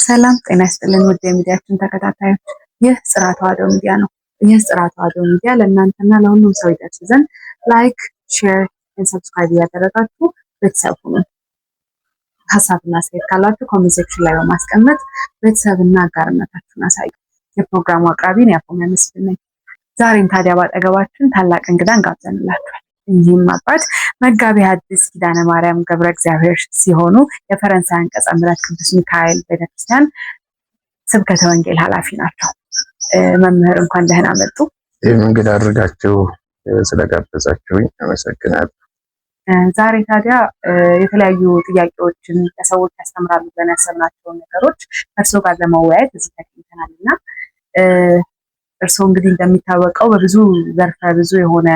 ሰላም ጤና ይስጥልን ውድ የሚዲያችን ተከታታዮች፣ ይህ ጽርሐ ተዋሕዶ ሚዲያ ነው። ይህ ጽርሐ ተዋሕዶ ሚዲያ ለእናንተና ለሁሉም ሰው ይደርስ ዘንድ ላይክ፣ ሼር፣ ሰብስክራይብ እያደረጋችሁ ቤተሰብ ሁኑ። ሀሳብና አስተያየት ካላችሁ ኮሜንት ሴክሽን ላይ በማስቀመጥ ቤተሰብና አጋርነታችሁን አሳዩ። የፕሮግራሙ አቅራቢ ያዕቆብ መስፍን ነኝ። ዛሬም ታዲያ ባጠገባችን ታላቅ እንግዳን ጋብዘንላችኋል። ይህም አባት መጋቤ ሐዲስ ኪዳነ ማርያም ገብረ እግዚአብሔር ሲሆኑ የፈረንሳይ አንቀጸ ምሕረት ቅዱስ ሚካኤል ቤተክርስቲያን ስብከተ ወንጌል ኃላፊ ናቸው። መምህር እንኳን ደህና መጡ። ይህም እንግዳ አድርጋችሁ ስለጋበዛችሁኝ አመሰግናለሁ። ዛሬ ታዲያ የተለያዩ ጥያቄዎችን ለሰዎች ያስተምራሉ ብለን ያሰብናቸውን ነገሮች ከእርስዎ ጋር ለመወያየት እዚህ ተገኝተናል እና እርስዎ እንግዲህ እንደሚታወቀው በብዙ ዘርፈ ብዙ የሆነ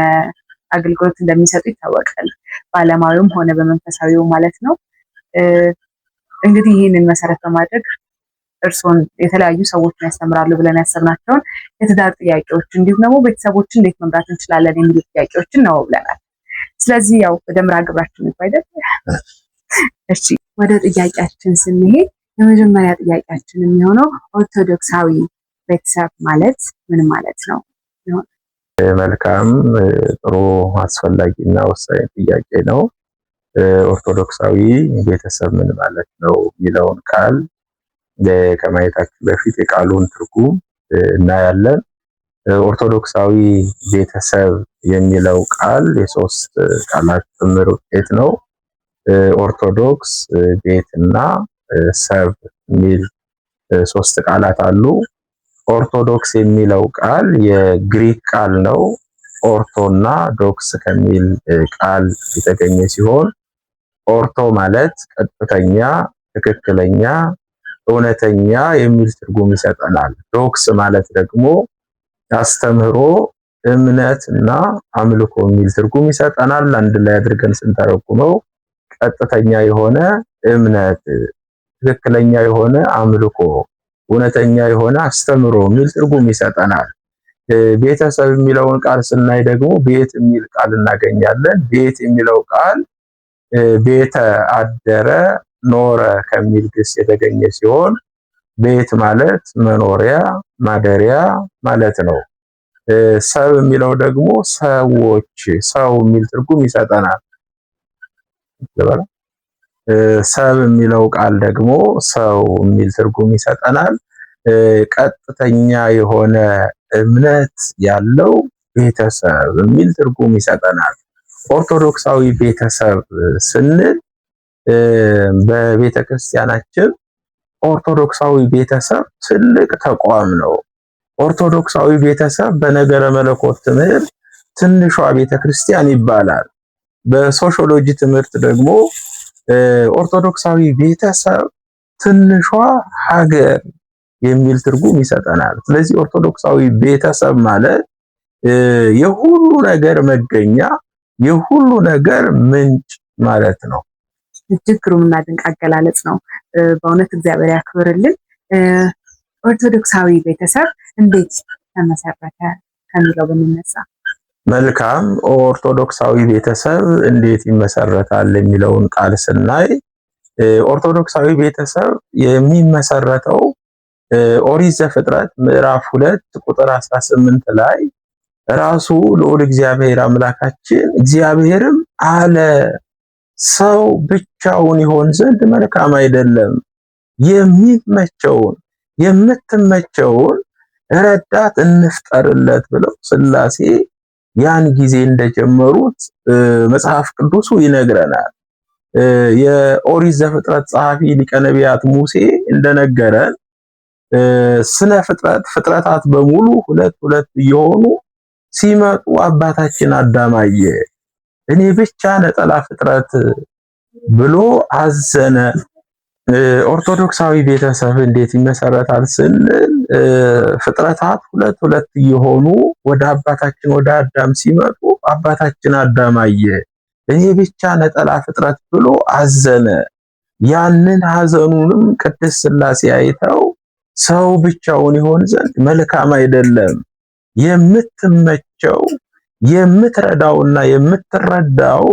አገልግሎት እንደሚሰጡ ይታወቃል። በዓለማዊውም ሆነ በመንፈሳዊው ማለት ነው። እንግዲህ ይህንን መሰረት በማድረግ እርስዎን የተለያዩ ሰዎችን ያስተምራሉ ብለን ያሰብናቸውን የትዳር ጥያቄዎች እንዲሁም ደግሞ ቤተሰቦችን እንዴት መምራት እንችላለን የሚሉ ጥያቄዎችን ነው ብለናል። ስለዚህ ያው ወደ ምራ ግብራችን ይባይደል። እሺ ወደ ጥያቄያችን ስንሄድ የመጀመሪያ ጥያቄያችን የሚሆነው ኦርቶዶክሳዊ ቤተሰብ ማለት ምን ማለት ነው? መልካም፣ ጥሩ፣ አስፈላጊና ወሳኝ ጥያቄ ነው። ኦርቶዶክሳዊ ቤተሰብ ምን ማለት ነው የሚለውን ቃል ከማየታችን በፊት የቃሉን ትርጉም እናያለን። ኦርቶዶክሳዊ ቤተሰብ የሚለው ቃል የሶስት ቃላት ጥምር ውጤት ነው። ኦርቶዶክስ፣ ቤትና ሰብ የሚል ሶስት ቃላት አሉ። ኦርቶዶክስ የሚለው ቃል የግሪክ ቃል ነው። ኦርቶና ዶክስ ከሚል ቃል የተገኘ ሲሆን ኦርቶ ማለት ቀጥተኛ፣ ትክክለኛ፣ እውነተኛ የሚል ትርጉም ይሰጠናል። ዶክስ ማለት ደግሞ አስተምህሮ፣ እምነት እና አምልኮ የሚል ትርጉም ይሰጠናል። አንድ ላይ አድርገን ስንተረጉመው ቀጥተኛ የሆነ እምነት፣ ትክክለኛ የሆነ አምልኮ፣ እውነተኛ የሆነ አስተምህሮ የሚል ትርጉም ይሰጠናል። ቤተሰብ የሚለውን ቃል ስናይ ደግሞ ቤት የሚል ቃል እናገኛለን። ቤት የሚለው ቃል ቤተ አደረ፣ ኖረ ከሚል ግስ የተገኘ ሲሆን ቤት ማለት መኖሪያ፣ ማደሪያ ማለት ነው። ሰብ የሚለው ደግሞ ሰዎች፣ ሰው የሚል ትርጉም ይሰጠናል። ሰብ የሚለው ቃል ደግሞ ሰው የሚል ትርጉም ይሰጠናል። ቀጥተኛ የሆነ እምነት ያለው ቤተሰብ የሚል ትርጉም ይሰጠናል። ኦርቶዶክሳዊ ቤተሰብ ስንል በቤተ ክርስቲያናችን ኦርቶዶክሳዊ ቤተሰብ ትልቅ ተቋም ነው። ኦርቶዶክሳዊ ቤተሰብ በነገረ መለኮት ትምህርት ትንሿ ቤተ ክርስቲያን ይባላል። በሶሺዮሎጂ ትምህርት ደግሞ ኦርቶዶክሳዊ ቤተሰብ ትንሿ ሀገር የሚል ትርጉም ይሰጠናል። ስለዚህ ኦርቶዶክሳዊ ቤተሰብ ማለት የሁሉ ነገር መገኛ፣ የሁሉ ነገር ምንጭ ማለት ነው። እጅግ ግሩምና ድንቅ አገላለጽ ነው። በእውነት እግዚአብሔር ያክብርልን። ኦርቶዶክሳዊ ቤተሰብ እንዴት ተመሰረተ ከሚለው ብንነሳ መልካም። ኦርቶዶክሳዊ ቤተሰብ እንዴት ይመሰረታል የሚለውን ቃል ስናይ ኦርቶዶክሳዊ ቤተሰብ የሚመሰረተው ኦሪት ዘፍጥረት ምዕራፍ 2 ቁጥር 18 ላይ ራሱ ልዑል እግዚአብሔር አምላካችን እግዚአብሔርም አለ ሰው ብቻውን ይሆን ዘንድ መልካም አይደለም፣ የሚመቸውን የምትመቸውን ረዳት እንፍጠርለት ብለው ሥላሴ ያን ጊዜ እንደጀመሩት መጽሐፍ ቅዱሱ ይነግረናል። የኦሪት ዘፍጥረት ጸሐፊ ሊቀ ነቢያት ሙሴ እንደነገረን ስነ ፍጥረታት በሙሉ ሁለት ሁለት እየሆኑ ሲመጡ አባታችን አዳም አየ፣ እኔ ብቻ ነጠላ ፍጥረት ብሎ አዘነ። ኦርቶዶክሳዊ ቤተሰብ እንዴት ይመሰረታል ስንል ፍጥረታት ሁለት ሁለት እየሆኑ ወደ አባታችን ወደ አዳም ሲመጡ አባታችን አዳም አየ፣ እኔ ብቻ ነጠላ ፍጥረት ብሎ አዘነ። ያንን ሐዘኑንም ቅድስት ሥላሴ አይተው ሰው ብቻውን ይሆን ዘንድ መልካም አይደለም፣ የምትመቸው የምትረዳውና የምትረዳው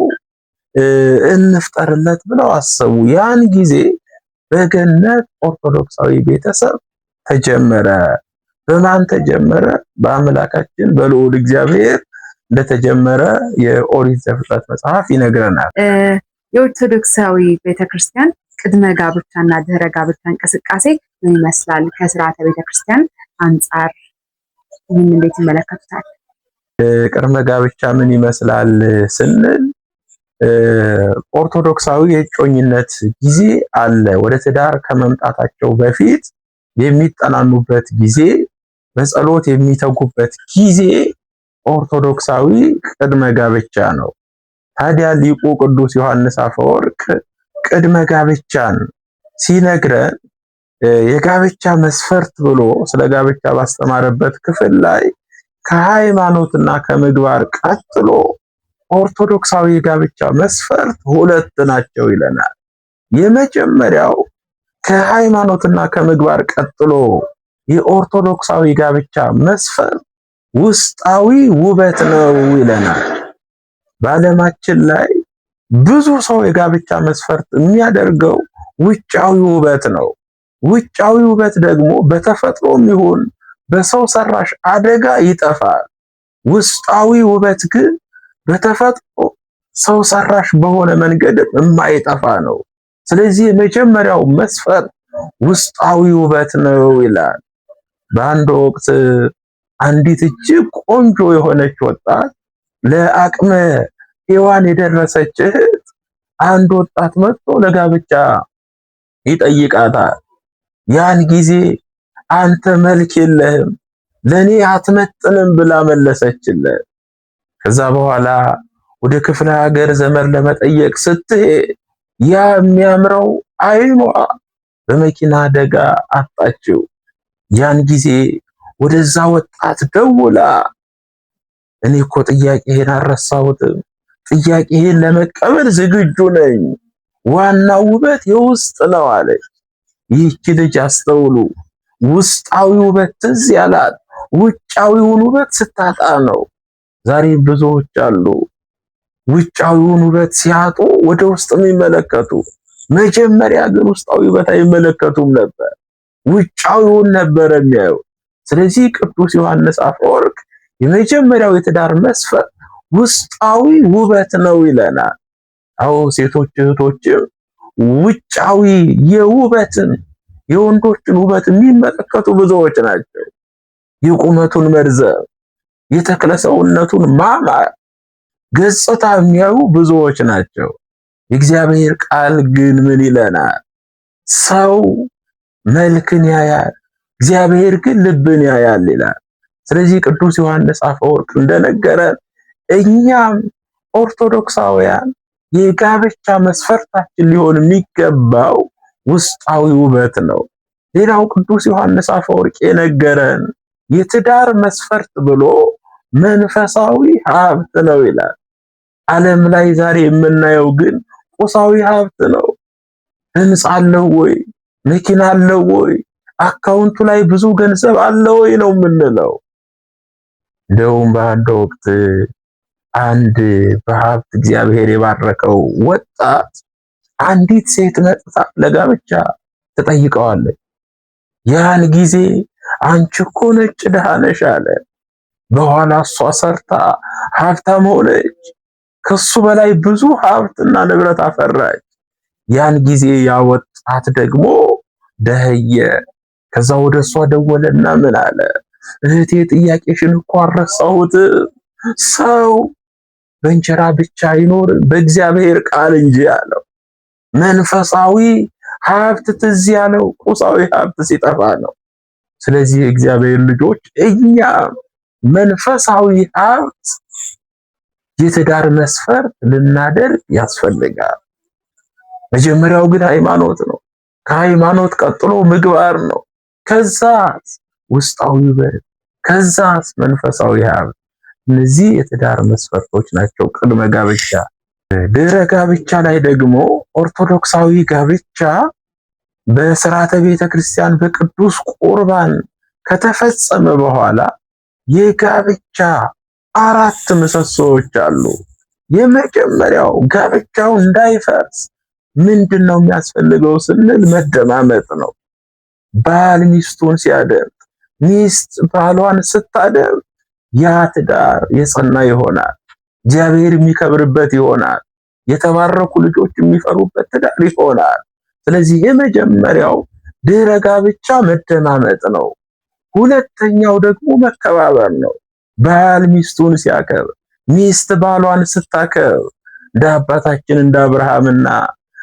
እንፍጠርለት ብለው አሰቡ። ያን ጊዜ በገነት ኦርቶዶክሳዊ ቤተሰብ ተጀመረ። በማን ተጀመረ? በአምላካችን በልዑል እግዚአብሔር እንደተጀመረ የኦሪት ዘፍጥረት መጽሐፍ ይነግረናል። የኦርቶዶክሳዊ ቤተክርስቲያን ቅድመ ጋብቻና ድህረ ጋብቻ እንቅስቃሴ ምን ይመስላል? ከስርዓተ ቤተክርስቲያን አንጻር ይህን እንዴት ይመለከቱታል? ቅድመ ጋብቻ ምን ይመስላል ስንል ኦርቶዶክሳዊ የእጮኝነት ጊዜ አለ። ወደ ትዳር ከመምጣታቸው በፊት የሚጠናኑበት ጊዜ፣ በጸሎት የሚተጉበት ጊዜ ኦርቶዶክሳዊ ቅድመ ጋብቻ ነው። ታዲያ ሊቁ ቅዱስ ዮሐንስ አፈወርቅ ቅድመ ጋብቻን ሲነግረን የጋብቻ መስፈርት ብሎ ስለ ጋብቻ ባስተማረበት ክፍል ላይ ከሃይማኖትና ከምግባር ቀጥሎ ኦርቶዶክሳዊ የጋብቻ መስፈርት ሁለት ናቸው ይለናል። የመጀመሪያው ከሃይማኖትና ከምግባር ቀጥሎ የኦርቶዶክሳዊ ጋብቻ መስፈርት ውስጣዊ ውበት ነው ይለናል። በዓለማችን ላይ ብዙ ሰው የጋብቻ መስፈርት የሚያደርገው ውጫዊ ውበት ነው። ውጫዊ ውበት ደግሞ በተፈጥሮም ይሁን በሰው ሰራሽ አደጋ ይጠፋል። ውስጣዊ ውበት ግን በተፈጥሮ ሰው ሰራሽ በሆነ መንገድ የማይጠፋ ነው። ስለዚህ የመጀመሪያው መስፈርት ውስጣዊ ውበት ነው ይላል። በአንድ ወቅት አንዲት እጅግ ቆንጆ የሆነች ወጣት ለአቅመ ሔዋን የደረሰች እህት አንድ ወጣት መጥቶ ለጋብቻ ይጠይቃታል። ያን ጊዜ አንተ መልክ የለህም፣ ለኔ አትመጥንም ብላ መለሰችለት። ከዛ በኋላ ወደ ክፍለ ሀገር ዘመድ ለመጠየቅ ስትሄድ ያ የሚያምረው አይኗ በመኪና አደጋ አጣችው። ያን ጊዜ ወደዛ ወጣት ደውላ እኔ እኮ ጥያቄህን አልረሳሁትም፣ ጥያቄህን ለመቀበል ዝግጁ ነኝ፣ ዋናው ውበት የውስጥ ነው አለች። ይህች ልጅ አስተውሉ፣ ውስጣዊ ውበት ትዝ ያላት ውጫዊውን ውበት ስታጣ ነው። ዛሬ ብዙዎች አሉ ውጫዊውን ውበት ሲያጡ ወደ ውስጥ የሚመለከቱ፣ መጀመሪያ ግን ውስጣዊ ውበት አይመለከቱም ነበር፣ ውጫዊውን ነበር የሚያዩ። ስለዚህ ቅዱስ ዮሐንስ አፈወርቅ የመጀመሪያው የትዳር መስፈርት ውስጣዊ ውበት ነው ይለናል። አዎ ሴቶች እህቶችም ውጫዊ የውበትን የወንዶችን ውበት የሚመለከቱ ብዙዎች ናቸው። የቁመቱን መርዘም፣ የተክለ ሰውነቱን ማማር፣ ገጽታ የሚያዩ ብዙዎች ናቸው። የእግዚአብሔር ቃል ግን ምን ይለናል? ሰው መልክን ያያል፣ እግዚአብሔር ግን ልብን ያያል ይላል። ስለዚህ ቅዱስ ዮሐንስ አፈወርቅ እንደነገረን እኛም ኦርቶዶክሳውያን የጋብቻ መስፈርታችን ሊሆን የሚገባው ውስጣዊ ውበት ነው። ሌላው ቅዱስ ዮሐንስ አፈወርቅ የነገረን የትዳር መስፈርት ብሎ መንፈሳዊ ሀብት ነው ይላል። ዓለም ላይ ዛሬ የምናየው ግን ቁሳዊ ሀብት ነው። ህንጻ አለው ወይ? መኪና አለው ወይ? አካውንቱ ላይ ብዙ ገንዘብ አለው ወይ ነው የምንለው። እንደውም በአንድ ወቅት አንድ በሀብት እግዚአብሔር የባረከው ወጣት አንዲት ሴት መጥታ ለጋብቻ ትጠይቀዋለች። ያን ጊዜ አንቺ እኮ ነጭ ድሃ ነሽ አለ። በኋላ እሷ ሰርታ ሀብታም ሆነች። ከሱ በላይ ብዙ ሀብትና ንብረት አፈራች። ያን ጊዜ ያ ወጣት ደግሞ ደህየ። ከዛ ወደ እሷ ደወለና ምን አለ? እህቴ ጥያቄሽን እኮ አልረሳሁትም። ሰው በእንጀራ ብቻ አይኖርም በእግዚአብሔር ቃል እንጂ አለው። መንፈሳዊ ሀብት ትዝ ያለው ቁሳዊ ሀብት ሲጠፋ ነው። ስለዚህ የእግዚአብሔር ልጆች እኛ መንፈሳዊ ሀብት የትዳር መስፈርት ልናደርግ ያስፈልጋል። መጀመሪያው ግን ሃይማኖት ነው። ከሃይማኖት ቀጥሎ ምግባር ነው። ከዛስ ውስጣዊ ውበት፣ ከዛስ መንፈሳዊ ሀብት። እነዚህ የትዳር መስፈርቶች ናቸው ቅድመ ጋብቻ። ድህረ ጋብቻ ላይ ደግሞ ኦርቶዶክሳዊ ጋብቻ በስርዓተ ቤተ ክርስቲያን በቅዱስ ቁርባን ከተፈጸመ በኋላ የጋብቻ አራት ምሰሶዎች አሉ። የመጀመሪያው ጋብቻው እንዳይፈርስ ምንድነው የሚያስፈልገው ስንል መደማመጥ ነው። ባል ሚስቱን ሲያደምጥ፣ ሚስት ባሏን ስታደምጥ ያ ትዳር የጸና ይሆናል። እግዚአብሔር የሚከብርበት ይሆናል። የተባረኩ ልጆች የሚፈሩበት ትዳር ይሆናል። ስለዚህ የመጀመሪያው ድህረ ጋብቻ መደማመጥ ነው። ሁለተኛው ደግሞ መከባበር ነው። ባል ሚስቱን ሲያከብር፣ ሚስት ባሏን ስታከብር እንደ አባታችን እንደ አብርሃምና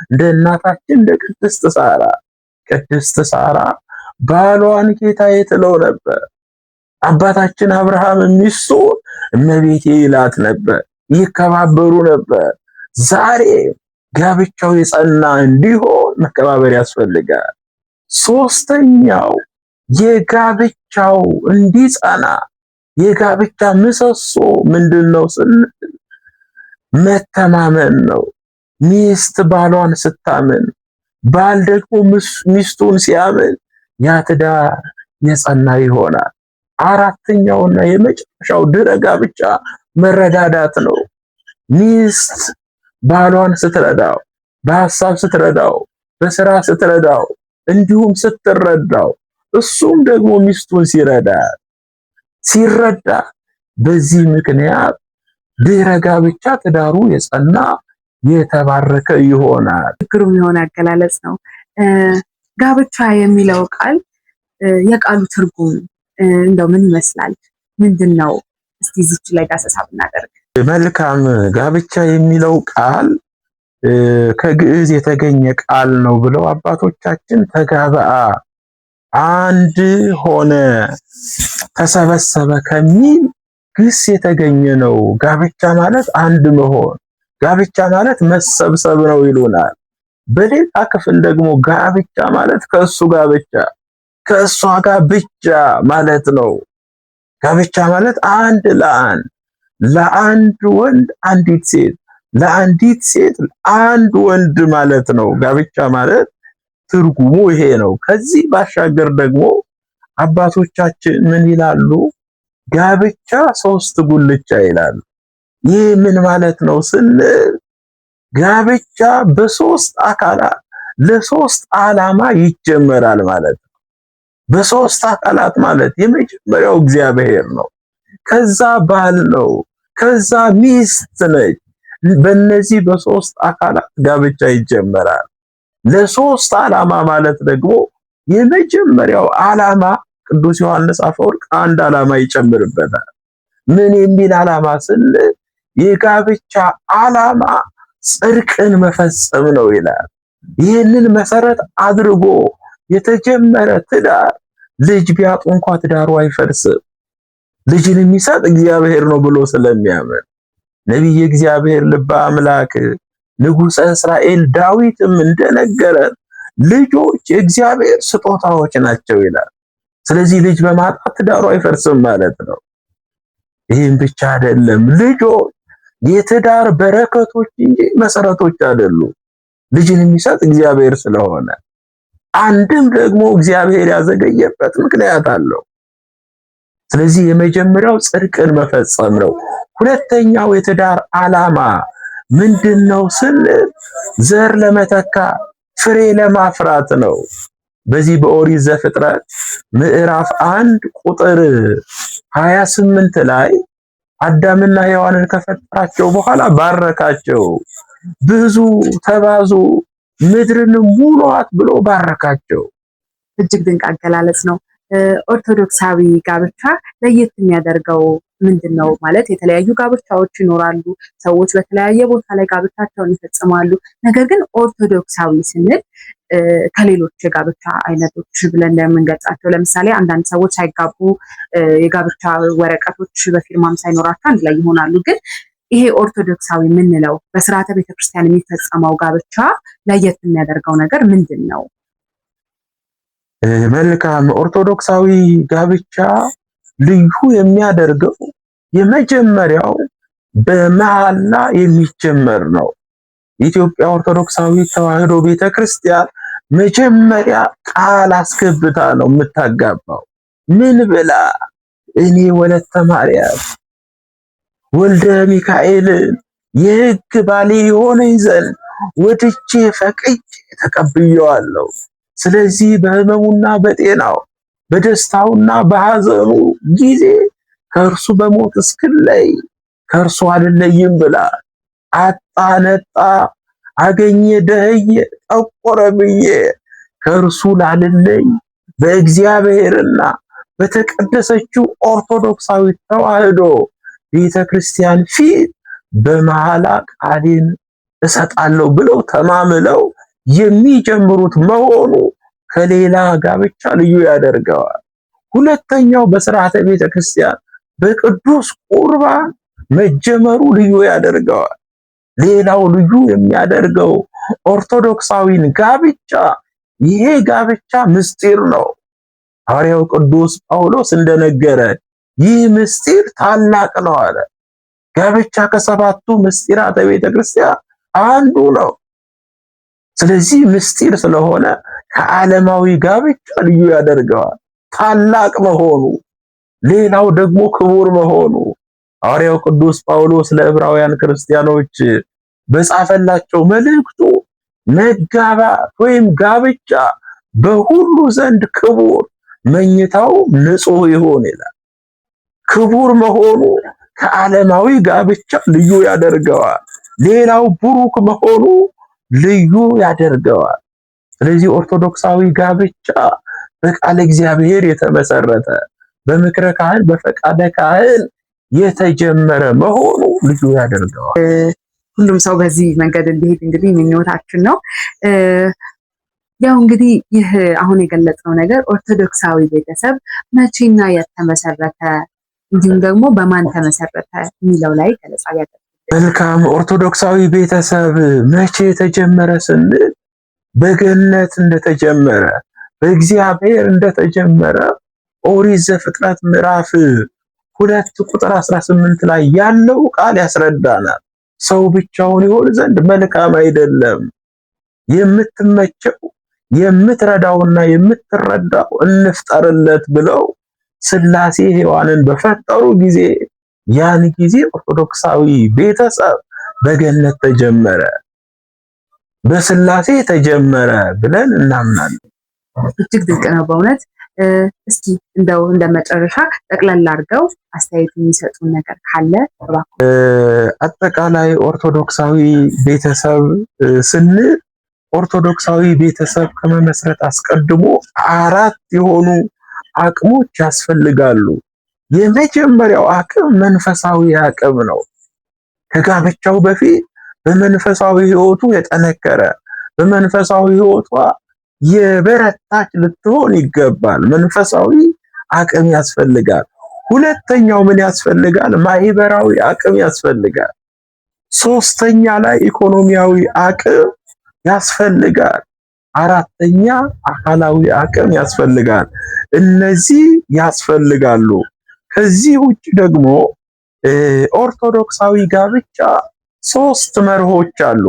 እንደ እናታችን እንደ ቅድስት ሳራ ባሏን ጌታዬ ትለው ነበር። አባታችን አብርሃም ሚስቱን እመቤቴ ይላት ነበር። ይከባበሩ ነበር። ዛሬ ጋብቻው የጸና እንዲሆን መከባበር ያስፈልጋል። ሶስተኛው የጋብቻው እንዲጸና የጋብቻ ምሰሶ ምንድነው ስንል መተማመን ነው። ሚስት ባሏን ስታምን፣ ባል ደግሞ ሚስቱን ሲያምን ያ ትዳር የጸና ይሆናል። አራተኛውና የመጨረሻው ድህረ ጋብቻ መረዳዳት ነው። ሚስት ባሏን ስትረዳው፣ በሐሳብ ስትረዳው፣ በስራ ስትረዳው፣ እንዲሁም ስትረዳው፣ እሱም ደግሞ ሚስቱን ሲረዳ በዚህ ምክንያት ድህረ ጋብቻ ትዳሩ የጸና የተባረከ ይሆናል። ግሩም የሆነ አገላለጽ ነው። ጋብቻ የሚለው ቃል የቃሉ ትርጉም እንደው ምን ይመስላል? ምንድነው? እስቲ እዚች ላይ ዳሰሳ ብናደርግ መልካም። ጋብቻ የሚለው ቃል ከግዕዝ የተገኘ ቃል ነው ብለው አባቶቻችን ተጋበአ፣ አንድ ሆነ፣ ተሰበሰበ ከሚል ግስ የተገኘ ነው። ጋብቻ ማለት አንድ መሆን፣ ጋብቻ ማለት መሰብሰብ ነው ይሉናል። በሌላ ክፍል ደግሞ ጋብቻ ማለት ከእሱ ጋር ብቻ ከእሷ ጋር ብቻ ማለት ነው። ጋብቻ ማለት አንድ ለአንድ ወንድ አንዲት ሴት፣ ለአንዲት ሴት አንድ ወንድ ማለት ነው። ጋብቻ ማለት ትርጉሙ ይሄ ነው። ከዚህ ባሻገር ደግሞ አባቶቻችን ምን ይላሉ? ጋብቻ ሶስት ጉልቻ ይላሉ። ይህ ምን ማለት ነው ስንል ጋብቻ በሶስት አካላት ለሶስት ዓላማ ይጀመራል ማለት ነው። በሶስት አካላት ማለት የመጀመሪያው እግዚአብሔር ነው፣ ከዛ ባል ነው፣ ከዛ ሚስት ነች። በእነዚህ በሶስት አካላት ጋብቻ ይጀመራል። ለሶስት ዓላማ ማለት ደግሞ የመጀመሪያው ዓላማ ቅዱስ ዮሐንስ አፈወርቅ አንድ ዓላማ ይጨምርበታል። ምን የሚል ዓላማ ስንል የጋብቻ ዓላማ ጽድቅን መፈጸም ነው ይላል። ይህንን መሰረት አድርጎ የተጀመረ ትዳር ልጅ ቢያጡ እንኳ ትዳሩ አይፈርስም። ልጅን የሚሰጥ እግዚአብሔር ነው ብሎ ስለሚያምን ነቢየ እግዚአብሔር ልበ አምላክ ንጉሠ እስራኤል ዳዊትም እንደነገረን ልጆች የእግዚአብሔር ስጦታዎች ናቸው ይላል። ስለዚህ ልጅ በማጣት ትዳሩ አይፈርስም ማለት ነው። ይህም ብቻ አይደለም፣ ልጆች የትዳር በረከቶች እንጂ መሰረቶች አይደሉም። ልጅን የሚሰጥ እግዚአብሔር ስለሆነ አንድም ደግሞ እግዚአብሔር ያዘገየበት ምክንያት አለው። ስለዚህ የመጀመሪያው ጽድቅን መፈጸም ነው። ሁለተኛው የትዳር ዓላማ ምንድነው ስንል ዘር ለመተካ ፍሬ ለማፍራት ነው። በዚህ በኦሪት ዘፍጥረት ምዕራፍ 1 ቁጥር 28 ላይ አዳምና ሔዋንን ከፈጠራቸው በኋላ ባረካቸው። ብዙ ተባዙ ምድርን ሙሏት ብሎ ባረካቸው። እጅግ ድንቅ አገላለጽ ነው። ኦርቶዶክሳዊ ጋብቻ ለየት የሚያደርገው ምንድነው? ማለት የተለያዩ ጋብቻዎች ይኖራሉ። ሰዎች በተለያየ ቦታ ላይ ጋብቻቸውን ይፈጽማሉ። ነገር ግን ኦርቶዶክሳዊ ስንል ከሌሎች የጋብቻ አይነቶች ብለን እንደምንገልጻቸው ለምሳሌ አንዳንድ ሰዎች ሳይጋቡ የጋብቻ ወረቀቶች በፊርማም ሳይኖራቸው አንድ ላይ ይሆናሉ። ግን ይሄ ኦርቶዶክሳዊ የምንለው በስርዓተ ቤተክርስቲያን የሚፈጸመው ጋብቻ ለየት የሚያደርገው ነገር ምንድን ነው? መልካም። ኦርቶዶክሳዊ ጋብቻ ልዩ የሚያደርገው የመጀመሪያው በመሐላ የሚጀመር ነው። የኢትዮጵያ ኦርቶዶክሳዊ ተዋሕዶ ቤተክርስቲያን መጀመሪያ ቃል አስገብታ ነው የምታጋባው። ምን ብላ? እኔ ወለተ ማርያም ወልደ ሚካኤልን የሕግ ባሌ የሆነኝ ዘንድ ወድጄ ፈቅጄ ተቀብየዋለሁ። ስለዚህ በሕመሙና በጤናው በደስታውና በሐዘኑ ጊዜ ከእርሱ በሞት እስክለይ ከእርሱ አልለይም ብላ አጣ ነጣ አገኘ ደኸየ ጠቆረ ብዬ ከእርሱ ላልለይ በእግዚአብሔርና በተቀደሰችው ኦርቶዶክሳዊት ተዋሕዶ ቤተ ክርስቲያን ፊት በመሐላ ቃሌን እሰጣለሁ ብለው ተማምለው የሚጀምሩት መሆኑ ከሌላ ጋብቻ ልዩ ያደርገዋል። ሁለተኛው በሥርዓተ ቤተ ክርስቲያን በቅዱስ ቁርባን መጀመሩ ልዩ ያደርገዋል። ሌላው ልዩ የሚያደርገው ኦርቶዶክሳዊን ጋብቻ ይሄ ጋብቻ ምስጢር ነው። ሐዋርያው ቅዱስ ጳውሎስ እንደነገረ ይህ ምስጢር ታላቅ ነው አለ። ጋብቻ ከሰባቱ ምስጢራተ ቤተ ክርስቲያን አንዱ ነው። ስለዚህ ምስጢር ስለሆነ ከዓለማዊ ጋብቻ ልዩ ያደርገዋል። ታላቅ መሆኑ፣ ሌላው ደግሞ ክቡር መሆኑ ሐዋርያው ቅዱስ ጳውሎስ ለዕብራውያን ክርስቲያኖች በጻፈላቸው መልእክቱ መጋባት ወይም ጋብቻ በሁሉ ዘንድ ክቡር፣ መኝታው ንጹሕ ይሁን ይላል። ክቡር መሆኑ ከዓለማዊ ጋብቻ ልዩ ያደርገዋል። ሌላው ቡሩክ መሆኑ ልዩ ያደርገዋል። ስለዚህ ኦርቶዶክሳዊ ጋብቻ በቃለ እግዚአብሔር የተመሰረተ በምክረ ካህን በፈቃደ ካህን የተጀመረ መሆኑ ልዩ ያደርገዋል። ሁሉም ሰው በዚህ መንገድ እንዲሄድ እንግዲህ ምኞታችን ነው። ያው እንግዲህ ይህ አሁን የገለጽነው ነገር ኦርቶዶክሳዊ ቤተሰብ መቼና የት ተመሰረተ እንዲሁም ደግሞ በማን ተመሰረተ የሚለው ላይ ገለጻ ያደርጋል። መልካም። ኦርቶዶክሳዊ ቤተሰብ መቼ ተጀመረ ስንል በገነት እንደተጀመረ በእግዚአብሔር እንደተጀመረ ኦሪት ዘፍጥረት ምዕራፍ 2 ቁጥር 18 ላይ ያለው ቃል ያስረዳናል። ሰው ብቻውን ይሆን ዘንድ መልካም አይደለም፣ የምትመቸው የምትረዳውና የምትረዳው እንፍጠርለት ብለው ሥላሴ ሔዋንን በፈጠሩ ጊዜ ያን ጊዜ ኦርቶዶክሳዊ ቤተሰብ በገነት ተጀመረ፣ በሥላሴ ተጀመረ ብለን እናምናለን። እጅግ ድንቅ ነው በእውነት። እስኪ እንደው እንደመጨረሻ ጠቅለል አድርገው አስተያየት የሚሰጡን ነገር ካለ አጠቃላይ ኦርቶዶክሳዊ ቤተሰብ ስንል ኦርቶዶክሳዊ ቤተሰብ ከመመስረት አስቀድሞ 4 የሆኑ አቅሞች ያስፈልጋሉ። የመጀመሪያው አቅም መንፈሳዊ አቅም ነው። ከጋብቻው በፊት በመንፈሳዊ ሕይወቱ የጠነከረ በመንፈሳዊ ሕይወቷ የበረታች ልትሆን ይገባል። መንፈሳዊ አቅም ያስፈልጋል። ሁለተኛው ምን ያስፈልጋል? ማህበራዊ አቅም ያስፈልጋል። ሶስተኛ ላይ ኢኮኖሚያዊ አቅም ያስፈልጋል። አራተኛ አካላዊ አቅም ያስፈልጋል። እነዚህ ያስፈልጋሉ። ከዚህ ውጭ ደግሞ ኦርቶዶክሳዊ ጋብቻ 3 መርሆች አሉ።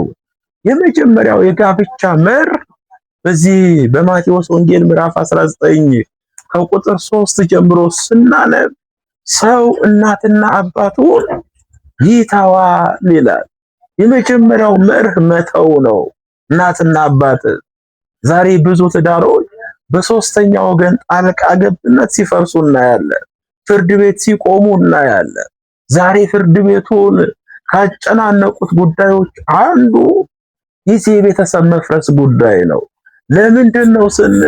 የመጀመሪያው የጋብቻ መርህ በዚህ በማቴዎስ ወንጌል ምዕራፍ 19 ከቁጥር 3 ጀምሮ ስናነብ ሰው እናትና አባቱን ይተዋል ይላል። የመጀመሪያው መርህ መተው ነው። እናትና አባት ዛሬ ብዙ ትዳሮች በሶስተኛ ወገን ጣልቃ ገብነት ሲፈርሱ እናያለን። ፍርድ ቤት ሲቆሙ እናያለን። ዛሬ ፍርድ ቤቱን ካጨናነቁት ጉዳዮች አንዱ ይህ የቤተሰብ መፍረስ ጉዳይ ነው። ለምንድን ነው ስንል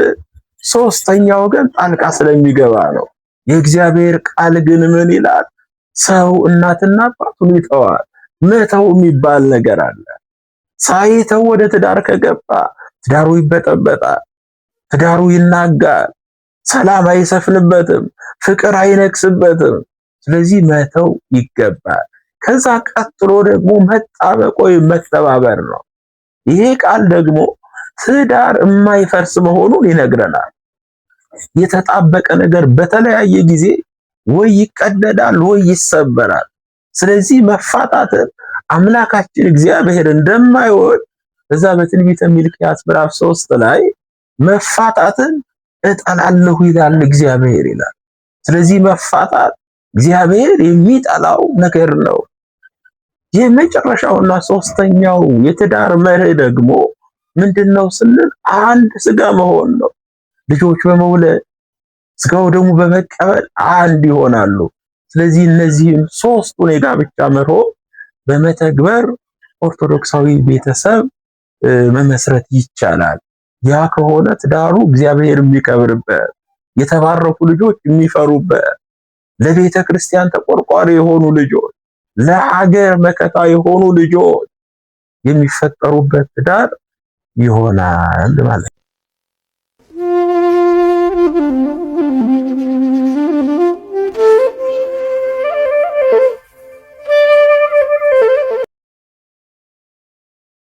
ሶስተኛ ወገን ጣልቃ ስለሚገባ ነው። የእግዚአብሔር ቃል ግን ምን ይላል? ሰው እናትና አባቱን ይተዋል። መተው የሚባል ነገር አለ። ሳይተው ወደ ትዳር ከገባ ትዳሩ ይበጠበጣል፣ ትዳሩ ይናጋል፣ ሰላም አይሰፍንበትም፣ ፍቅር አይነግስበትም። ስለዚህ መተው ይገባል። ከዛ ቀጥሎ ደግሞ መጣበቅ ወይም መተባበር ነው። ይሄ ቃል ደግሞ ትዳር የማይፈርስ መሆኑን ይነግረናል። የተጣበቀ ነገር በተለያየ ጊዜ ወይ ይቀደዳል ወይ ይሰበራል። ስለዚህ መፋታትን አምላካችን እግዚአብሔር እንደማይወድ እዛ በትንቢተ ሚልክያስ ምዕራፍ 3 ላይ መፋታትን እጠላለሁ ይላል እግዚአብሔር ይላል። ስለዚህ መፋታት እግዚአብሔር የሚጠላው ነገር ነው። የመጨረሻውና ሶስተኛው የትዳር መርህ ደግሞ ምንድነው ስንል አንድ ስጋ መሆን ነው። ልጆች በመውለድ ስጋው ደግሞ በመቀበል አንድ ይሆናሉ። ስለዚህ እነዚህን ሶስቱን የጋብቻ መርሆ በመተግበር ኦርቶዶክሳዊ ቤተሰብ መመስረት ይቻላል። ያ ከሆነ ትዳሩ እግዚአብሔር የሚከብርበት፣ የተባረኩ ልጆች የሚፈሩበት፣ ለቤተ ክርስቲያን ተቆርቋሪ የሆኑ ልጆች፣ ለሀገር መከታ የሆኑ ልጆች የሚፈጠሩበት ትዳር ይሆናል ማለት ነው።